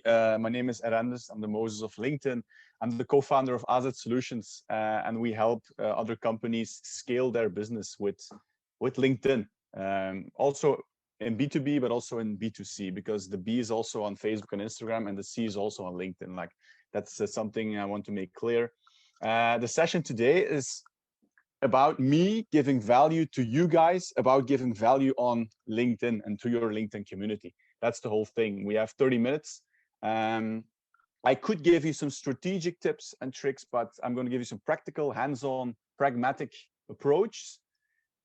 My name is Erendiz. I'm the Moses of LinkedIn. I'm the co-founder of Ates Solutions, and we help other companies scale their business with LinkedIn. Also in B2B, but also in B2C, because the B is also on Facebook and Instagram, and the C is also on LinkedIn. Like that's something I want to make clear. The session today is about me giving value to you guys, about giving value on LinkedIn and to your LinkedIn community. That's the whole thing. We have 30 minutes. I could give you some strategic tips and tricks, but I'm going to give you some practical, hands-on, pragmatic approach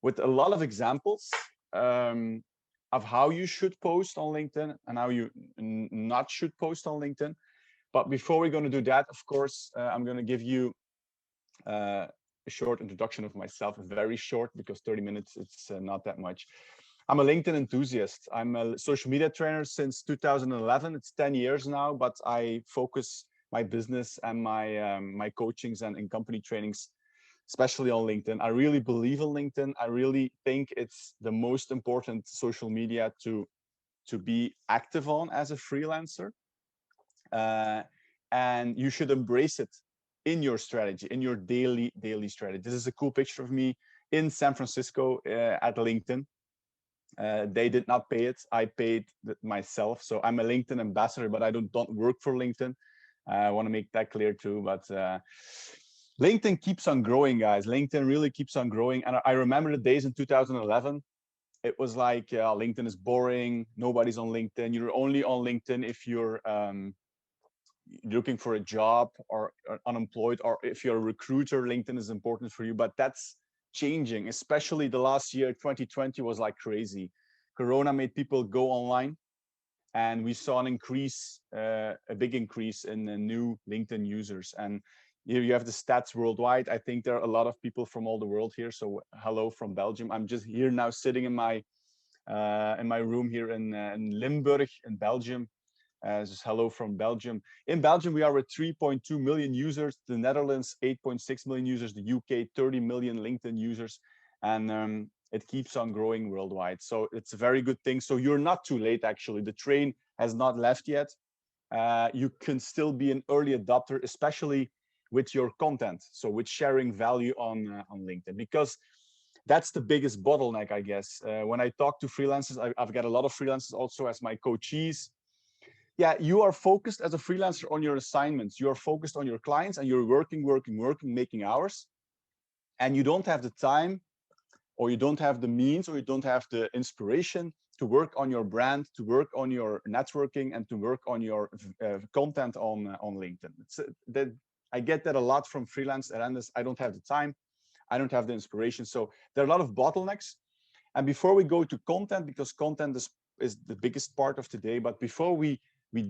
with a lot of examples of how you should post on LinkedIn and how you not should post on LinkedIn. But before we're going to do that, of course, I'm going to give you a short introduction of myself, very short, because 30 minutes, it's not that much. I'm a LinkedIn enthusiast. I'm a social media trainer since 2011. It's 10 years now, but I focus my business and my coachings and company trainings, especially on LinkedIn. I really believe in LinkedIn. I really think it's the most important social media to be active on as a freelancer. And you should embrace it in your strategy, in your daily strategy. This is a cool picture of me in San Francisco at LinkedIn. They did not pay it. I paid it myself. So I'm a LinkedIn ambassador, but I don't work for LinkedIn. I want to make that clear too. But LinkedIn keeps on growing, guys. LinkedIn really keeps on growing. And I remember the days in 2011. It was like, LinkedIn is boring. Nobody's on LinkedIn. You're only on LinkedIn if you're looking for a job or unemployed, or if you're a recruiter, LinkedIn is important for you. But that's changing, especially the last year. 2020 was like crazy. Corona made people go online, and we saw an increase, a big increase in the new LinkedIn users. And here you have the stats worldwide. I think there are a lot of people from all the world here. So hello from Belgium. I'm just here now sitting in my room here in Limburg in Belgium. Just hello from Belgium. In Belgium, we are at 3.2 million users. The Netherlands, 8.6 million users. The UK, 30 million LinkedIn users. And it keeps on growing worldwide. So it's a very good thing. So you're not too late, actually. The train has not left yet. You can still be an early adopter, especially with your content. So with sharing value on LinkedIn, because that's the biggest bottleneck, I guess. When I talk to freelancers, I've got a lot of freelancers also as my coachees. Yeah, you are focused as a freelancer on your assignments. You're focused on your clients, and you're working, making hours. And you don't have the time, or you don't have the means, or you don't have the inspiration to work on your brand, to work on your networking, and to work on your content on LinkedIn. I get that a lot from freelance Erendiz. I don't have the time. I don't have the inspiration. So there are a lot of bottlenecks. And before we go to content, because content is the biggest part of today, but before we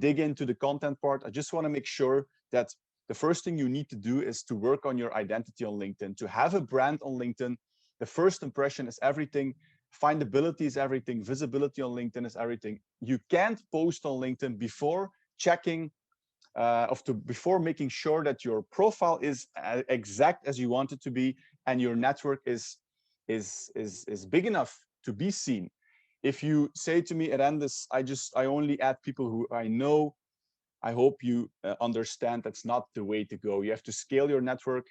dig into the content part, I just want to make sure that the first thing you need to do is to work on your identity on LinkedIn. To have a brand on LinkedIn, the first impression is everything. Findability is everything. Visibility on LinkedIn is everything. You can't post on LinkedIn before checking, before making sure that your profile is exact as you want it to be, and your network is big enough to be seen. If you say to me, Erendiz, I only add people who I know, I hope you understand that's not the way to go. You have to scale your network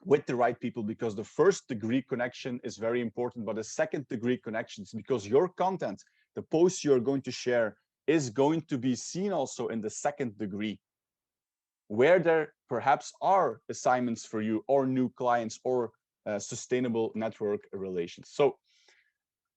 with the right people, because the first degree connection is very important, but the second degree connections, because your content, the posts you're going to share, is going to be seen also in the second degree, where there perhaps are assignments for you, or new clients, or sustainable network relations. So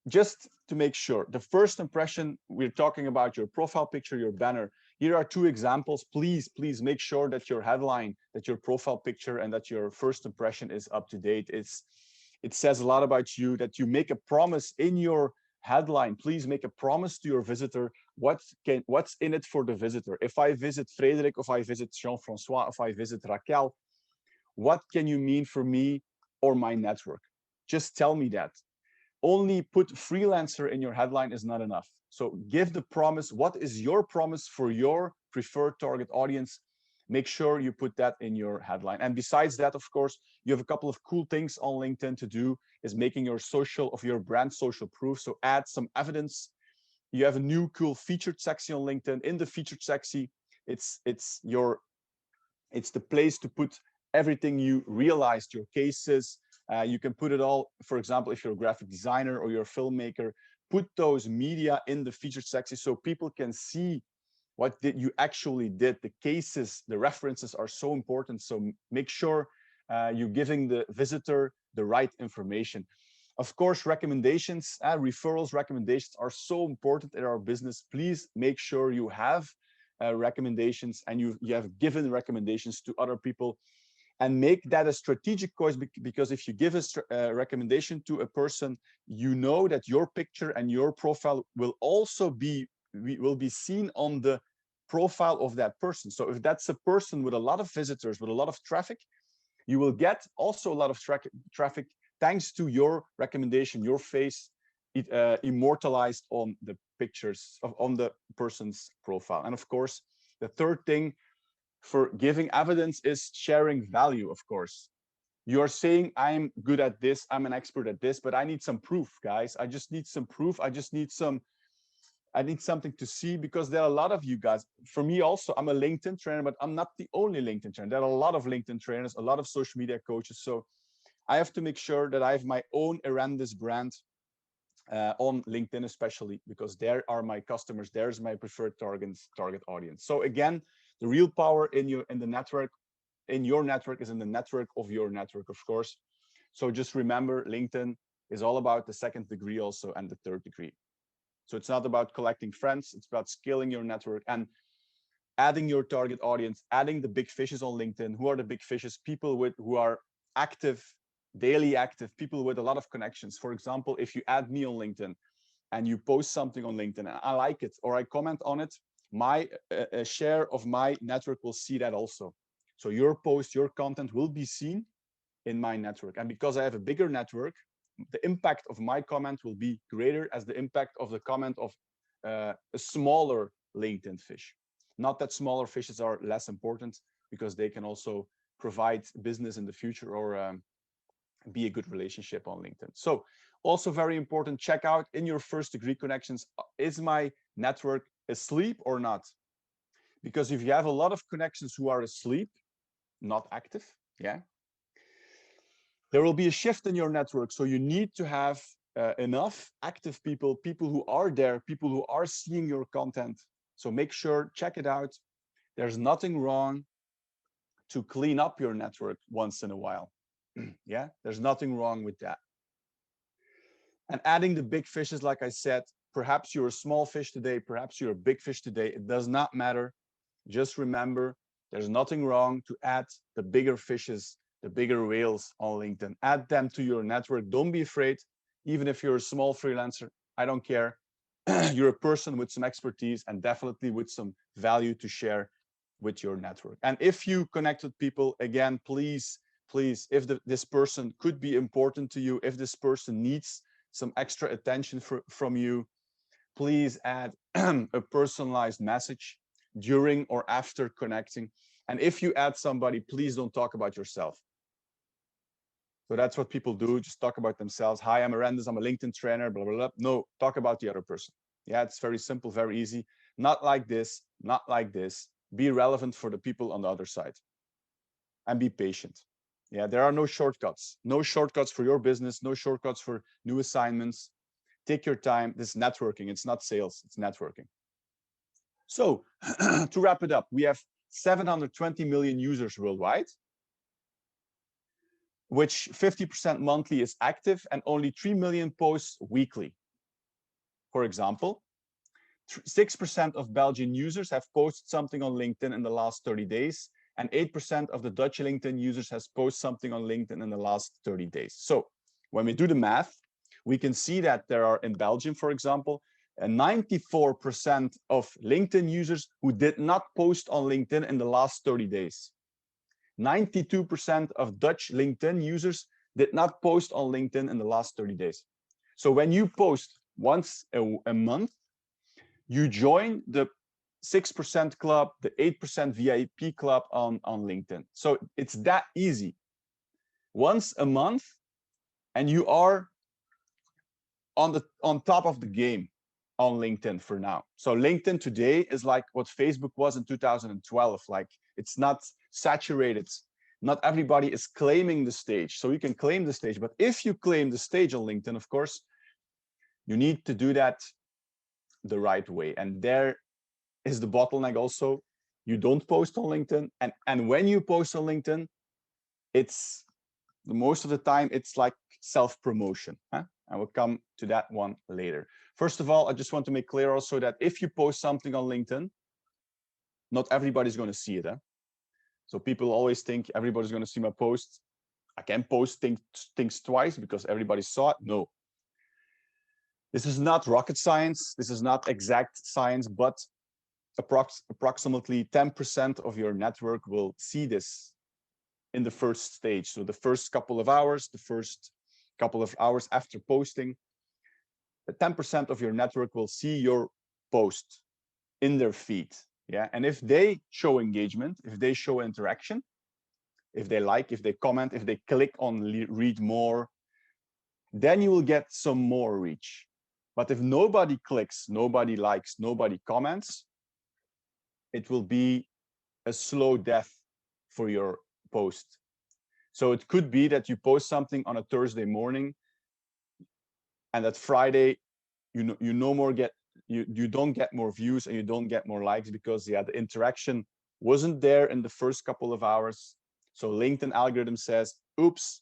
just to make sure, the first impression, we're talking about your profile picture, your banner. Here are two examples. Please make sure that your headline, that your profile picture, and that your first impression is up to date. It says a lot about you, that you make a promise in your headline. Please make a promise to your visitor. What's in it for the visitor? If I visit Frederick, if I visit Jean-Francois, if I visit Raquel, what can you mean for me or my network? Just tell me that. Only put freelancer in your headline is not enough. So give the promise. What is your promise for your preferred target audience? Make sure you put that in your headline. And besides that, of course, you have a couple of cool things on LinkedIn to do, is making your social, of your brand, social proof. So add some evidence you have a new cool featured section on LinkedIn. In the featured section, it's the place to put everything you realized, your cases. You can put it all, for example, if you're a graphic designer or you're a filmmaker, put those media in the featured section so people can see what you actually did. The cases, the references are so important. So make sure you're giving the visitor the right information. Of course, recommendations, referrals, recommendations are so important in our business. Please make sure you have recommendations and you have given recommendations to other people, and make that a strategic choice, because if you give a recommendation to a person, you know that your picture and your profile will also be seen on the profile of that person. So if that's a person with a lot of visitors, with a lot of traffic, you will get also a lot of traffic thanks to your recommendation, your face immortalized on the pictures on the person's profile. And of course, the third thing for giving evidence is sharing value. Of course, you're saying, I'm good at this, I'm an expert at this, but I need some proof, guys. I just need some proof. I need something to see, because there are a lot of you guys. For me also, I'm a LinkedIn trainer, but I'm not the only LinkedIn trainer. There are a lot of LinkedIn trainers, a lot of social media coaches. So I have to make sure that I have my own Erendiz brand on LinkedIn, especially because there are my customers. There's my preferred target audience. So again, the real power in your network is in the network of your network, of course. So just remember, LinkedIn is all about the second degree also and the third degree. So it's not about collecting friends, it's about scaling your network and adding your target audience, adding the big fishes on LinkedIn. Who are the big fishes? People who are active, daily active, people with a lot of connections. For example, if you add me on LinkedIn and you post something on LinkedIn and I like it or I comment on it, my share of my network will see that also. So your post, your content will be seen in my network. And because I have a bigger network, the impact of my comment will be greater as the impact of the comment of a smaller LinkedIn fish. Not that smaller fishes are less important, because they can also provide business in the future or be a good relationship on LinkedIn. So also very important, check out in your first degree connections, is my network asleep or not? Because if you have a lot of connections who are asleep, not active, yeah, there will be a shift in your network. So you need to have enough active people, people who are there, people who are seeing your content. So make sure, check it out. There's nothing wrong to clean up your network once in a while. Yeah, there's nothing wrong with that. And adding the big fishes, like I said, perhaps you're a small fish today, perhaps you're a big fish today, it does not matter. Just remember, there's nothing wrong to add the bigger fishes, the bigger whales on LinkedIn. Add them to your network. Don't be afraid. Even if you're a small freelancer, I don't care. You're a person with some expertise and definitely with some value to share with your network. And if you connect with people, again, please, if this person could be important to you, if this person needs some extra attention from you, please add a personalized message during or after connecting. And if you add somebody, please don't talk about yourself. So that's what people do, just talk about themselves. Hi, I'm Erendiz, I'm a LinkedIn trainer, blah, blah, blah. No, talk about the other person. Yeah, it's very simple, very easy. Not like this, not like this. Be relevant for the people on the other side. And be patient. Yeah, there are no shortcuts. No shortcuts for your business, no shortcuts for new assignments. Take your time. This is networking. It's not sales, it's networking. So to wrap it up, we have 720 million users worldwide, which 50% monthly is active, and only 3 million posts weekly. For example, 6% of Belgian users have posted something on LinkedIn in the last 30 days, and 8% of the Dutch LinkedIn users has posted something on LinkedIn in the last 30 days. So when we do the math, we can see that there are in Belgium, for example, 94% of LinkedIn users who did not post on LinkedIn in the last 30 days. 92% of Dutch LinkedIn users did not post on LinkedIn in the last 30 days. So when you post once a month, you join the 6% club, the 8% VIP club on LinkedIn. So it's that easy. Once a month, and you are on top of the game. on LinkedIn for now. So LinkedIn today is like what Facebook was in 2012. Like, it's not saturated. Not everybody is claiming the stage. So you can claim the stage, but if you claim the stage on LinkedIn, of course, you need to do that the right way. And there is the bottleneck also. You don't post on LinkedIn. And when you post on LinkedIn, it's most of the time, it's like self-promotion. Huh? And we'll come to that one later. First of all, I just want to make clear also that if you post something on LinkedIn, not everybody's going to see it. Huh? So people always think everybody's going to see my post. I can't post things twice because everybody saw it. No. This is not rocket science. This is not exact science, but approximately 10% of your network will see this in the first stage. So the first couple of hours, after posting, the 10% of your network will see your post in their feed. Yeah. And if they show engagement, if they show interaction, if they like, if they comment, if they click on read more, then you will get some more reach. But if nobody clicks, nobody likes, nobody comments, it will be a slow death for your post. So it could be that you post something on a Thursday morning, and that Friday, you don't get more views and you don't get more likes because the interaction wasn't there in the first couple of hours. So LinkedIn algorithm says, oops,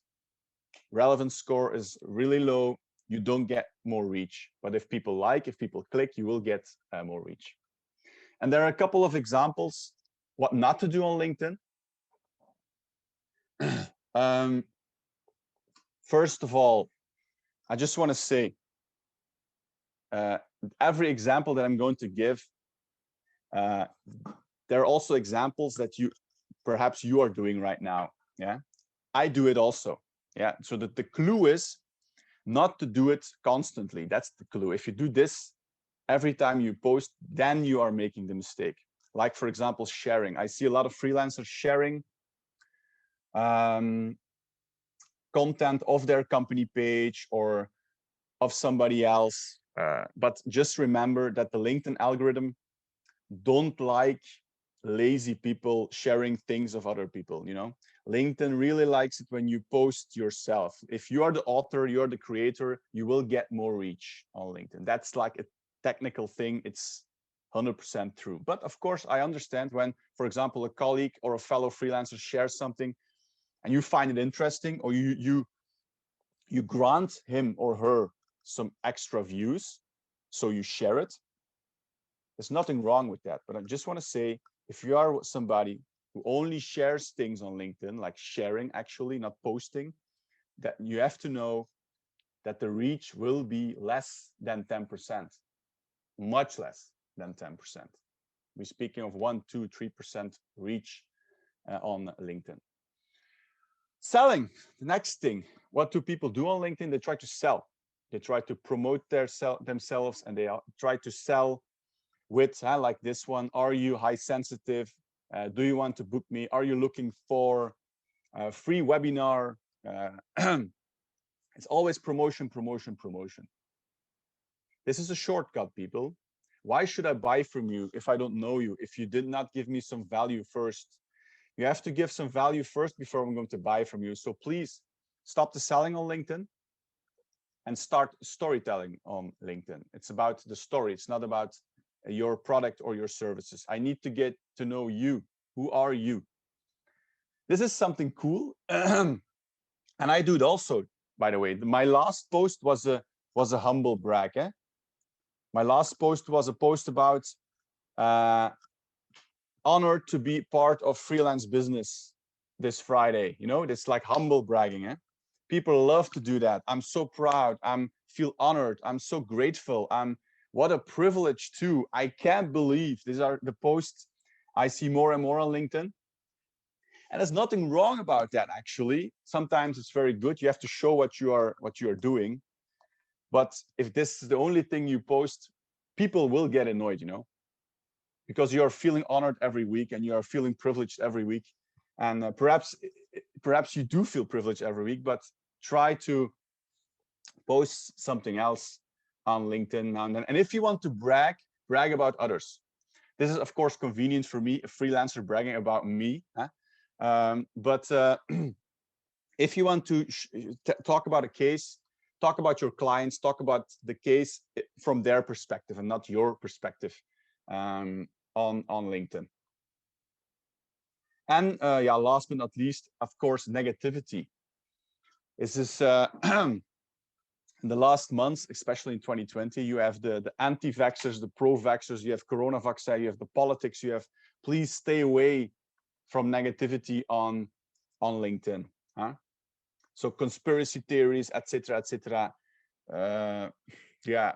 relevance score is really low. You don't get more reach. But if people like, if people click, you will get more reach. And there are a couple of examples what not to do on LinkedIn. First of all, I just want to say, every example that I'm going to give, there are also examples that perhaps you are doing right now. Yeah, I do it also. Yeah, so the clue is not to do it constantly. That's the clue. If you do this every time you post, then you are making the mistake. Like, for example, sharing. I see a lot of freelancers sharing content of their company page or of somebody else. But just remember that the LinkedIn algorithm don't like lazy people sharing things of other people. LinkedIn really likes it when you post yourself. If you are the author, you're the creator, you will get more reach on LinkedIn. That's like a technical thing. It's 100% true. But of course, I understand when, for example, a colleague or a fellow freelancer shares something and you find it interesting, or you grant him or her some extra views, so you share it. There's nothing wrong with that. But I just want to say, if you are somebody who only shares things on LinkedIn, like sharing actually, not posting, that you have to know that the reach will be less than 10%, much less than 10%. We're speaking of 1, 2, 3% reach on LinkedIn. Selling, the next thing. What do people do on LinkedIn? They try to sell. They try to promote themselves, and they try to sell with, like this one. Are you high sensitive? Do you want to book me? Are you looking for a free webinar? It's always promotion, promotion, promotion. This is a shortcut, people. Why should I buy from you if I don't know you, if you did not give me some value first? You have to give some value first before I'm going to buy from you. So please stop the selling on LinkedIn and start storytelling on LinkedIn. It's about the story. It's not about your product or your services. I need to get to know you. Who are you? This is something cool. And I do it also, by the way. My last post was a humble brag. My last post was a post about honored to be part of Freelance Business this Friday. It's like humble bragging. People love to do that. I'm so proud. I feel honored. I'm so grateful. What a privilege too. I can't believe these are the posts I see more and more on LinkedIn. And there's nothing wrong about that, actually. Sometimes it's very good. You have to show what you are doing. But if this is the only thing you post, people will get annoyed, because you are feeling honored every week and you are feeling privileged every week. And perhaps you do feel privileged every week, but try to post something else on LinkedIn now and then. And if you want to brag about others. This is, of course, convenient for me, a freelancer bragging about me. Huh? But if you want to talk about a case, talk about your clients, talk about the case from their perspective and not your perspective on LinkedIn. And yeah, last but not least, of course, negativity. This is in the last months, especially in 2020, you have the anti-vaxxers, the pro-vaxxers, you have corona vaccine, you have the politics, you have, please stay away from negativity on LinkedIn. Huh? So conspiracy theories, etc., etc. Yeah,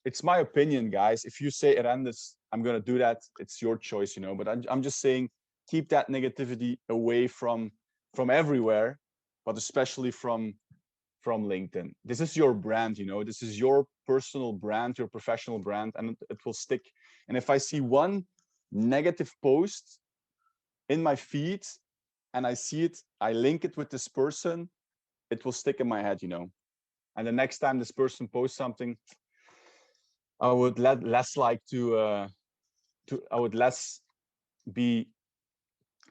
it's my opinion, guys. If you say, Erendiz, I'm going to do that, it's your choice, you know. But I'm just saying, keep that negativity away from everywhere, but especially from LinkedIn. This is your brand, you know. This is your personal brand, your professional brand, and it will stick. And if I see one negative post in my feed and I see it, I link it with this person, it will stick in my head, you know. And the next time this person posts something, I would less like to I would less be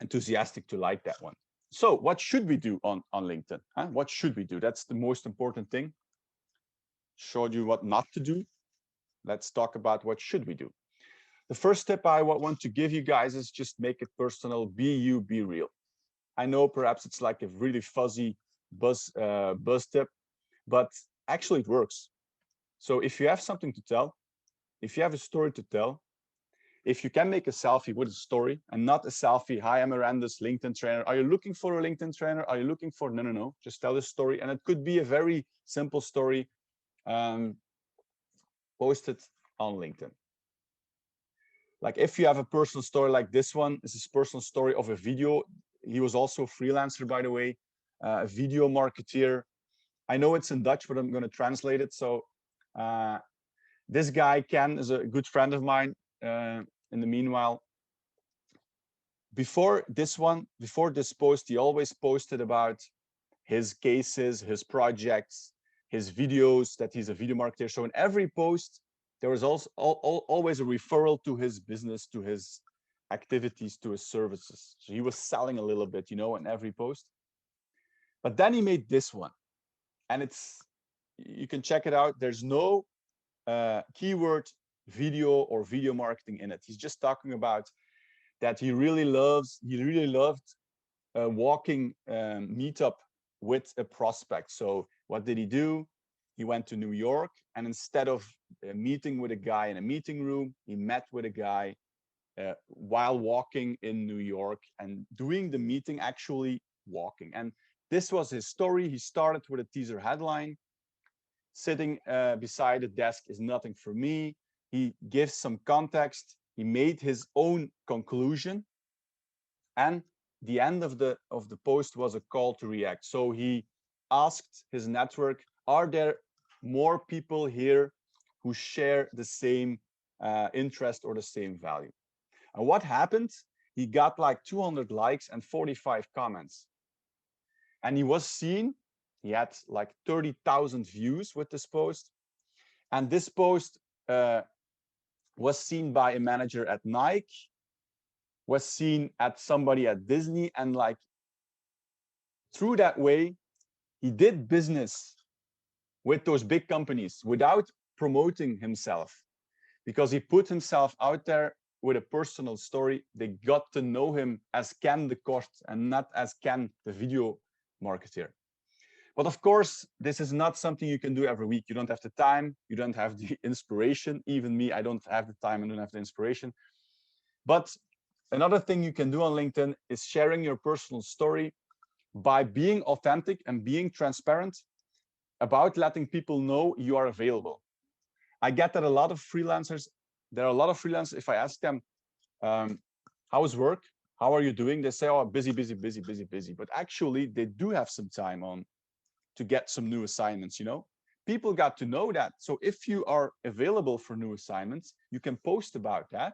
enthusiastic to like that one. So what should we do on LinkedIn? Huh? What should we do? That's the most important thing. Showed you what not to do. Let's talk about what should we do. The first tip I want to give you guys is just make it personal. Be you, be real. I know perhaps it's like a really fuzzy buzz tip, but actually it works. So if you have something to tell, if you have a story to tell, if you can make a selfie with a story and not a selfie, hi, I'm Erendiz, LinkedIn trainer. Are you looking for a LinkedIn trainer? Are you looking for, no. Just tell this story. And it could be a very simple story. Post it on LinkedIn. Like if you have a personal story like this one, this is personal story of a video. He was also a freelancer, by the way, a video marketeer. I know it's in Dutch, but I'm going to translate it. So this guy, Ken, is a good friend of mine. In the meanwhile, before this post, he always posted about his cases, his projects, his videos, that he's a video marketer. So in every post, there was also always a referral to his business, to his activities, to his services. So he was selling a little bit, you know, in every post. But then he made this one, and you can check it out. There's no keyword video or video marketing in it. He's just talking about that he really loved walking meetup with a prospect. So what did he do? He went to New York, and instead of meeting with a guy in a meeting room, he met with a guy while walking in New York and doing the meeting, actually walking. And this was his story. He started with a teaser headline. Sitting beside a desk is nothing for me. He gives some context. He made his own conclusion, and the end of the post was a call to react. So he asked his network, are there more people here who share the same interest or the same value? And what happened? He got like 200 likes and 45 comments. And he was seen. He had like 30,000 views with this post. And this post was seen by a manager at Nike, was seen at somebody at Disney, and like through that way, he did business with those big companies without promoting himself, because he put himself out there with a personal story. They got to know him as Ken the Kort and not as Ken the video marketer. But of course, this is not something you can do every week. You don't have the time, you don't have the inspiration. Even me, I don't have the time and don't have the inspiration. But another thing you can do on LinkedIn is sharing your personal story by being authentic and being transparent about letting people know you are available. I get that a lot of freelancers, there are a lot of freelancers, if I ask them, how is work? How are you doing? They say, oh, busy. But actually, they do have some time on to get some new assignments, you know? People got to know that. So if you are available for new assignments, you can post about that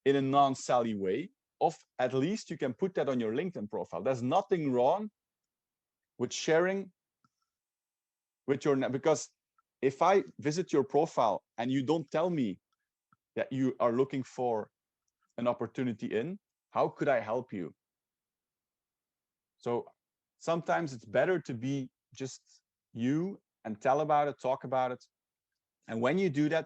in a non-sally way, of at least you can put that on your LinkedIn profile. There's nothing wrong with sharing with your, because if I visit your profile and you don't tell me that you are looking for an opportunity in, how could I help you? So sometimes it's better to be just you and tell about it, talk about it. And when you do that,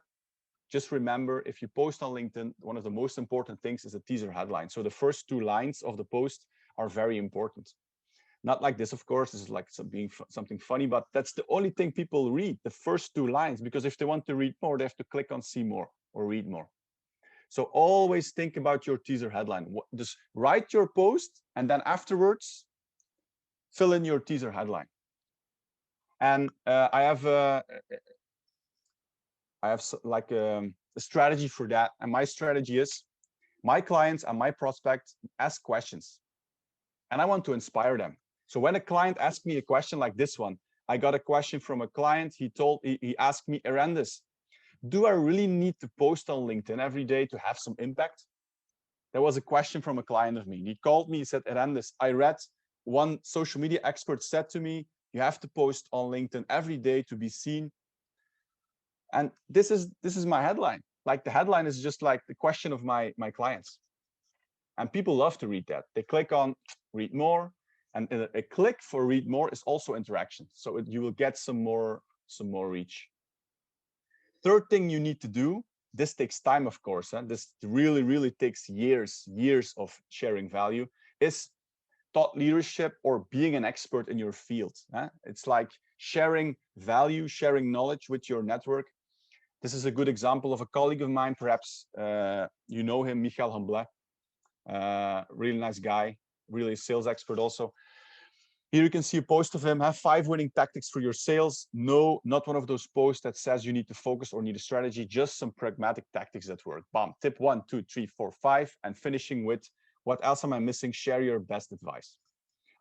just remember, if you post on LinkedIn, one of the most important things is a teaser headline. So the first 2 lines of the post are very important. Not like this, of course, this is like something funny, but that's the only thing people read, the first 2 lines, because if they want to read more, they have to click on see more or read more. So always think about your teaser headline. Just write your post and then afterwards, fill in your teaser headline. And I have like a strategy for that. And my strategy is my clients and my prospects ask questions and I want to inspire them. So when a client asks me a question like this one, I got a question from a client. He asked me, Erendiz, do I really need to post on LinkedIn every day to have some impact? There was a question from a client of me. He called me, he said, Erendiz, I read one social media expert said to me, you have to post on LinkedIn every day to be seen. And this is my headline. Like the headline is just like the question of my clients. And people love to read that. They click on read more, and a click for read more is also interaction. So you will get some more reach. Third thing you need to do, this takes time, of course. This really takes years of sharing value, is thought leadership or being an expert in your field. It's like sharing value, sharing knowledge with your network. This is a good example of a colleague of mine, perhaps you know him, Michael Hamblin. Really nice guy, really a sales expert also. Here you can see a post of him, have 5 winning tactics for your sales. No, not one of those posts that says you need to focus or need a strategy, just some pragmatic tactics that work. Bam, tip 1, 2, 3, 4, 5, and finishing with, what else am I missing? Share your best advice.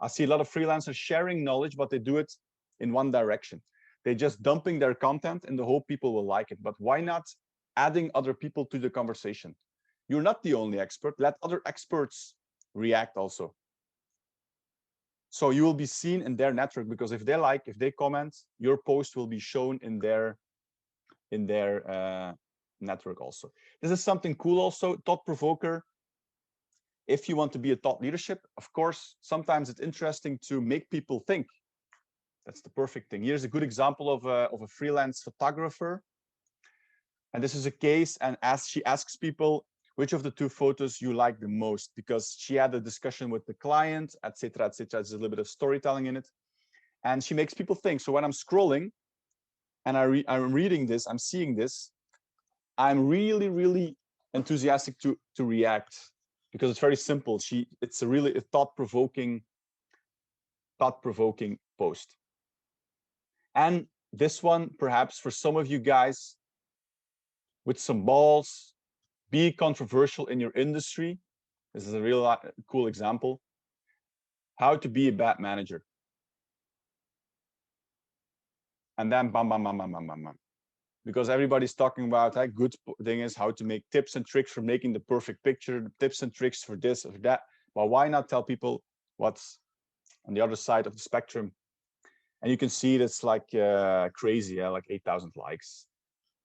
I see a lot of freelancers sharing knowledge, but they do it in one direction. They're just dumping their content in the hope people will like it. But why not adding other people to the conversation? You're not the only expert. Let other experts react also. So you will be seen in their network, because if they comment, your post will be shown in their network also. This is something cool also, thought provoker. If you want to be a thought leadership, of course, sometimes it's interesting to make people think. That's the perfect thing. Here's a good example of a freelance photographer. And this is a case, and as she asks people, which of the 2 photos you like the most, because she had a discussion with the client, etc., etc. There's a little bit of storytelling in it. And she makes people think. So when I'm scrolling and I'm reading this, I'm seeing this, I'm really enthusiastic to react, because it's very simple. It's a really thought-provoking post. And this one, perhaps for some of you guys, with some balls, be controversial in your industry. This is a real cool example. How to be a bad manager. And then bam, bam, bam, bam, bam, bam, bam. Because everybody's talking about that good thing is how to make tips and tricks for making the perfect picture, tips and tricks for this or that. But why not tell people what's on the other side of the spectrum? And you can see that's like crazy, like 8,000 likes.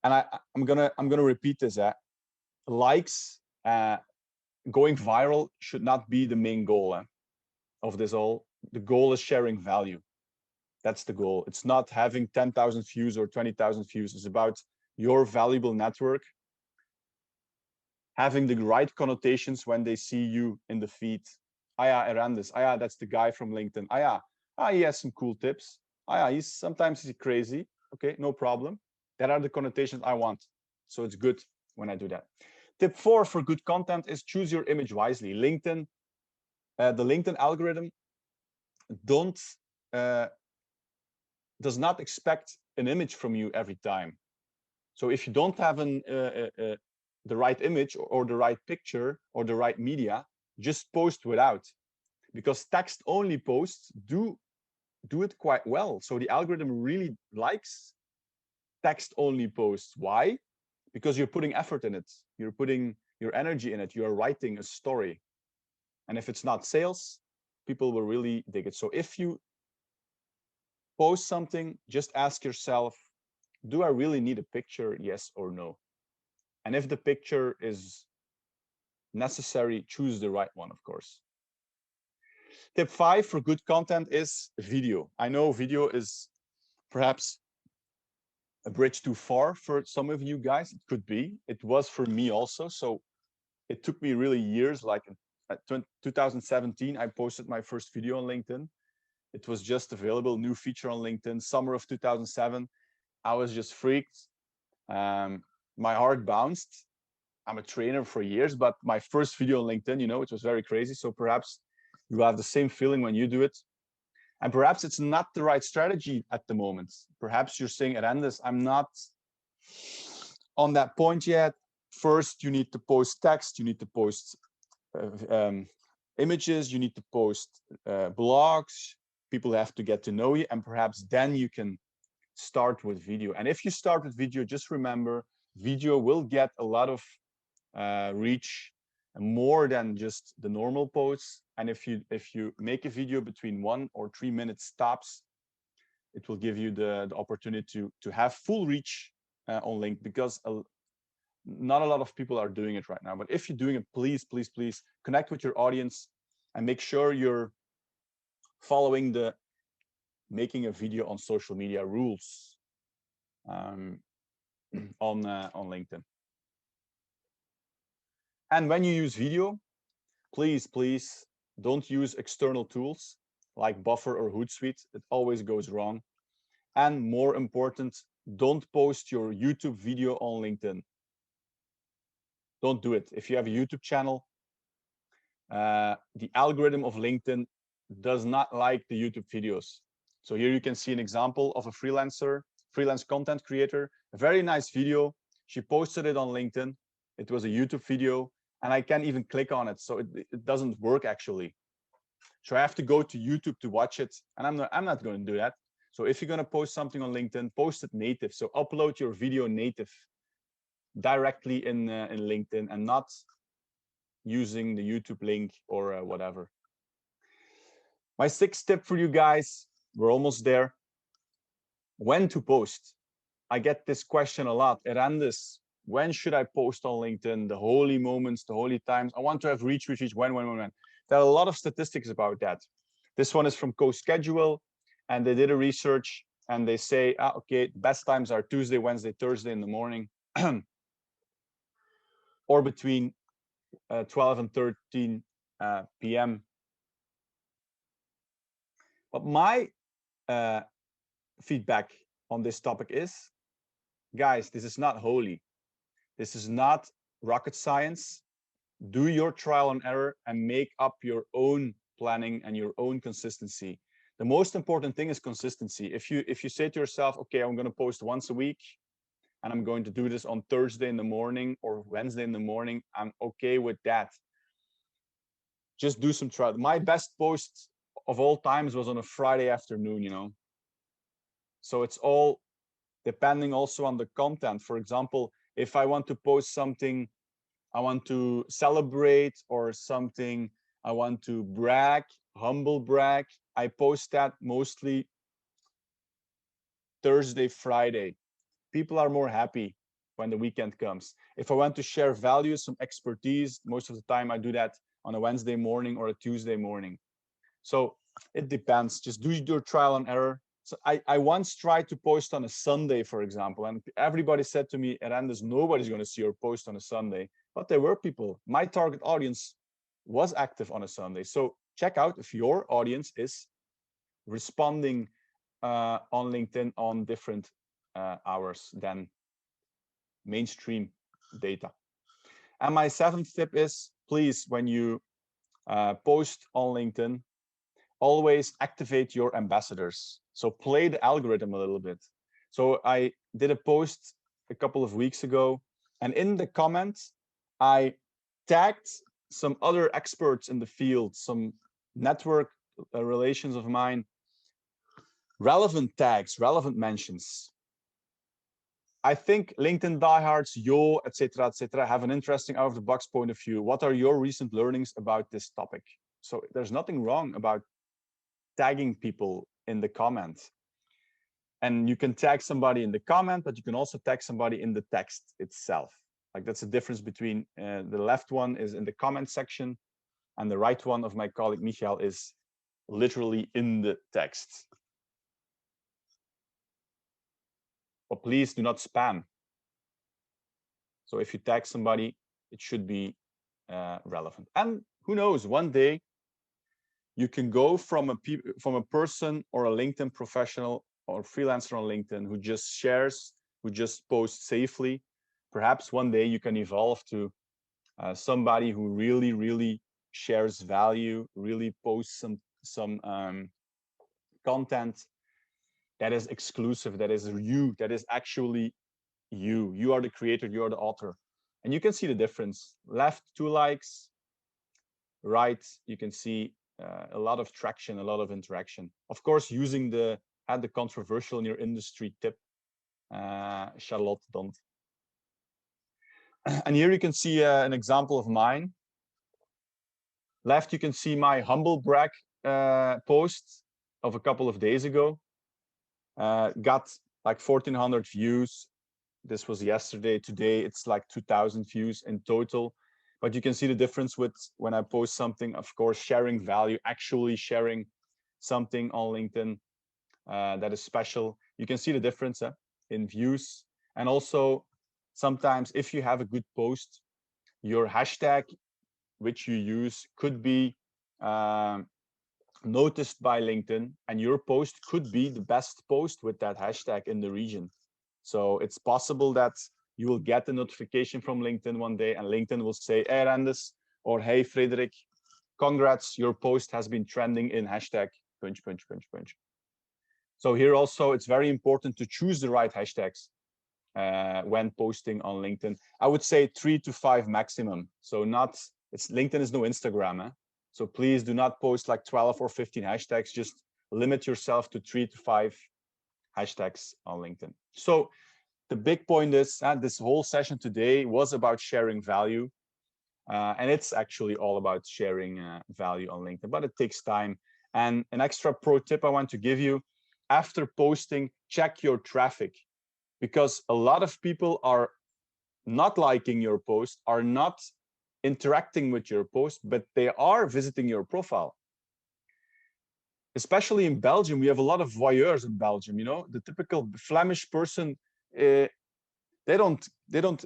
And I'm gonna repeat this. Likes, going viral should not be the main goal of this all. The goal is sharing value. That's the goal. It's not having 10,000 views or 20,000 views. It's about your valuable network having the right connotations when they see you in the feed. Erendiz. That's the guy from LinkedIn. He has some cool tips. Sometimes he's crazy. Okay, no problem. That are the connotations I want. So it's good when I do that. Tip 4 for good content is choose your image wisely. LinkedIn, the LinkedIn algorithm does not expect an image from you every time. So if you don't have the right image or the right picture or the right media, just post without, because text only posts do it quite well. So the algorithm really likes text only posts. Why? Because you're putting effort in it. You're putting your energy in it. You're writing a story. And if it's not sales, people will really dig it. So if you post something, just ask yourself, Do I really need a picture? Yes or no? And if the picture is necessary, choose the right one, of course. Tip 5 for good content is video. I know video is perhaps a bridge too far for some of you guys. It could be. It was for me also. So it took me really years. Like at 2017, I posted my first video on LinkedIn. It was just available, new feature on LinkedIn, summer of 2007. I was just freaked. My heart bounced. I'm a trainer for years, but my first video on LinkedIn, you know, it was very crazy. So perhaps you have the same feeling when you do it. And perhaps it's not the right strategy at the moment. Perhaps you're saying, Erendiz, I'm not on that point yet. First, you need to post text, you need to post images, you need to post blogs. People have to get to know you, and perhaps then you can start with video. And if you start with video, just remember, video will get a lot of reach, more than just the normal posts. And if you make a video between 1 or 3 minutes tops, it will give you the opportunity to have full reach on LinkedIn, because not a lot of people are doing it right now. But if you're doing it, please, please, please connect with your audience and make sure you're following the making a video on social media rules on LinkedIn. And when you use video, please, please don't use external tools like Buffer or Hootsuite. It always goes wrong. And more important, don't post your YouTube video on LinkedIn. Don't do it. If you have a YouTube channel, the algorithm of LinkedIn does not like the YouTube videos. So here you can see an example of a freelance content creator, a very nice video. She posted it on LinkedIn. It was a YouTube video, and I can't even click on it. So it doesn't work actually. So I have to go to YouTube to watch it, and I'm not going to do that. So if you're going to post something on LinkedIn, post it native. So upload your video native directly in LinkedIn, and not using the YouTube link or whatever. My 6th tip for you guys, we're almost there. When to post. I get this question a lot. Erendiz, when should I post on LinkedIn? The holy moments, the holy times. I want to have reach. When? There are a lot of statistics about that. This one is from CoSchedule, and they did a research, and they say, okay, best times are Tuesday, Wednesday, Thursday in the morning, or between 12 and 13 p.m. But my feedback on this topic is, guys, this is not holy. This is not rocket science. Do your trial and error and make up your own planning and your own consistency. The most important thing is consistency. If you say to yourself, okay, I'm going to post once a week, and I'm going to do this on Thursday in the morning or Wednesday in the morning, I'm okay with that. Just do some trial. My best post of all times was on a Friday afternoon, you know. So it's all depending also on the content. For example, if I want to post something, I want to celebrate, or something I want to brag, humble brag, I post that mostly Thursday, Friday. People are more happy when the weekend comes. If I want to share values, some expertise, most of the time I do that on a Wednesday morning or a Tuesday morning. So it depends. Just do your trial and error. So I once tried to post on a Sunday, for example, and everybody said to me, Erendiz, nobody's going to see your post on a Sunday. But there were people. My target audience was active on a Sunday. So check out if your audience is responding on LinkedIn on different hours than mainstream data. And my 7th tip is, please, when you post on LinkedIn, always activate your ambassadors. So play the algorithm a little bit. So I did a post a couple of weeks ago, and in the comments, I tagged some other experts in the field, some network relations of mine, relevant tags, relevant mentions. I think LinkedIn diehards, Yo, etc., have an interesting out-of-the-box point of view. What are your recent learnings about this topic? So there's nothing wrong about tagging people in the comments. And you can tag somebody in the comment, but you can also tag somebody in the text itself. Like that's the difference between the left one is in the comment section, and the right one of my colleague Michael is literally in the text. But please do not spam. So if you tag somebody, it should be relevant. And who knows, one day you can go from a person or a LinkedIn professional or freelancer on LinkedIn who just shares, who just posts safely. Perhaps one day you can evolve to somebody who really shares value, really posts some content that is exclusive, that is you, that is actually you. You are the creator, you are the author. And you can see the difference. Left, 2 likes. Right, you can see a lot of traction, a lot of interaction. Of course, using the controversial in your industry tip, Charlotte, don't. And here you can see an example of mine. Left, you can see my humble brag post of a couple of days ago. Got like 1,400 views. This was yesterday. Today, it's like 2,000 views in total. But you can see the difference with when I post something, of course, sharing value, actually sharing something on LinkedIn that is special. You can see the difference in views. And also, sometimes if you have a good post, your hashtag which you use could be noticed by LinkedIn, and your post could be the best post with that hashtag in the region. So it's possible that you will get a notification from LinkedIn one day, and LinkedIn will say, "Hey, Erendiz," or "Hey, Frederik, congrats, your post has been trending in hashtag punch, punch, punch, punch." So here also, it's very important to choose the right hashtags when posting on LinkedIn. I would say 3 to 5 maximum. So LinkedIn is no Instagram. So please do not post like 12 or 15 hashtags. Just limit yourself to 3 to 5 hashtags on LinkedIn. So the big point is this whole session today was about sharing value. And it's actually all about sharing value on LinkedIn, but it takes time. And an extra pro tip I want to give you, after posting, check your traffic, because a lot of people are not liking your post, are not interacting with your post, but they are visiting your profile. Especially in Belgium, we have a lot of voyeurs in Belgium. You know, the typical Flemish person, they don't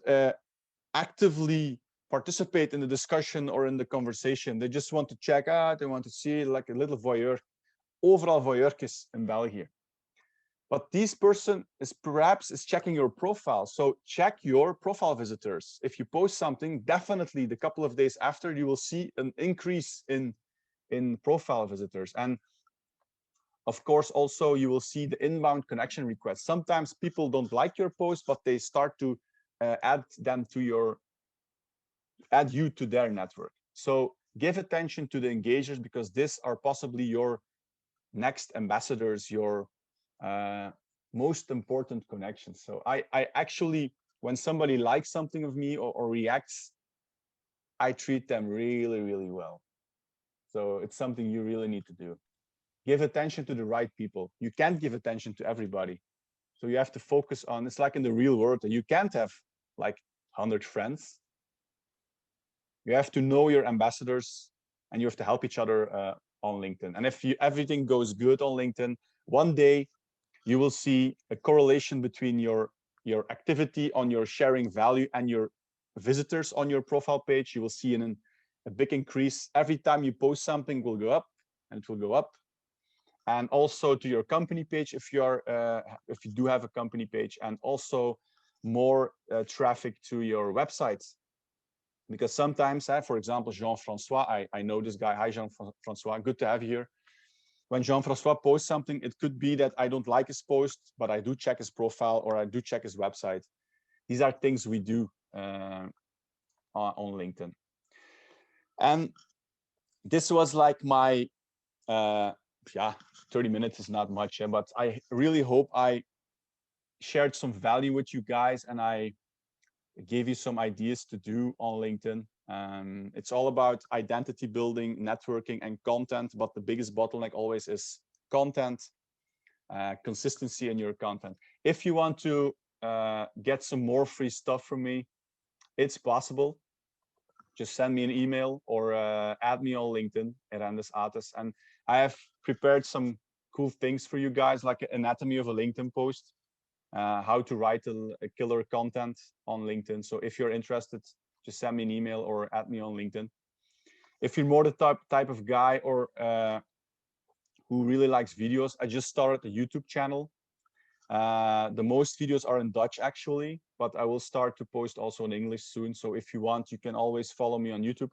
actively participate in the discussion or in the conversation. They just want to check out. They want to see, like a little voyeur. Overal voyeurtjes in België. But this person is perhaps checking your profile. So check your profile visitors. If you post something, definitely the couple of days after, you will see an increase in profile visitors. And of course, also you will see the inbound connection requests. Sometimes people don't like your post, but they start to add you to their network. So give attention to the engagers, because these are possibly your next ambassadors, your most important connections. So I actually, when somebody likes something of me or reacts, I treat them really well. So it's something you really need to do. Give attention to the right people. You can't give attention to everybody. So you have to focus on, it's like in the real world, you can't have like 100 friends. You have to know your ambassadors, and you have to help each other on LinkedIn. And if everything goes good on LinkedIn, one day you will see a correlation between your activity on your sharing value and your visitors on your profile page. You will see a big increase. Every time you post something, will go up, and it will go up. And also to your company page, if you do have a company page, and also more traffic to your websites. Because sometimes, for example, Jean-Francois, I know this guy. Hi, Jean-Francois, good to have you here. When Jean-Francois posts something, it could be that I don't like his post, but I do check his profile, or I do check his website. These are things we do on LinkedIn. And this was like my 30 minutes is not much, but I really hope I shared some value with you guys, and I gave you some ideas to do on LinkedIn. It's all about identity building, networking, and content, but the biggest bottleneck always is content. consistency in your content. If you want to get some more free stuff from me, it's possible. Just send me an email or add me on LinkedIn, Erendiz Ates, and I have prepared some cool things for you guys, like an anatomy of a LinkedIn post, how to write a killer content on LinkedIn. So if you're interested, just send me an email or add me on LinkedIn. If you're more the type of guy or who really likes videos, I just started a YouTube channel. The most videos are in Dutch actually, but I will start to post also in English soon. So if you want, you can always follow me on YouTube.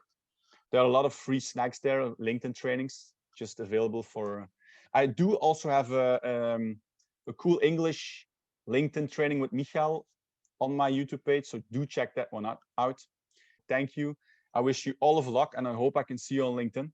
There are a lot of free snacks there, LinkedIn trainings, just available for. I do also have a cool English LinkedIn training with Michael on my YouTube page, so do check that one out. Thank you. I wish you all of luck, and I hope I can see you on LinkedIn.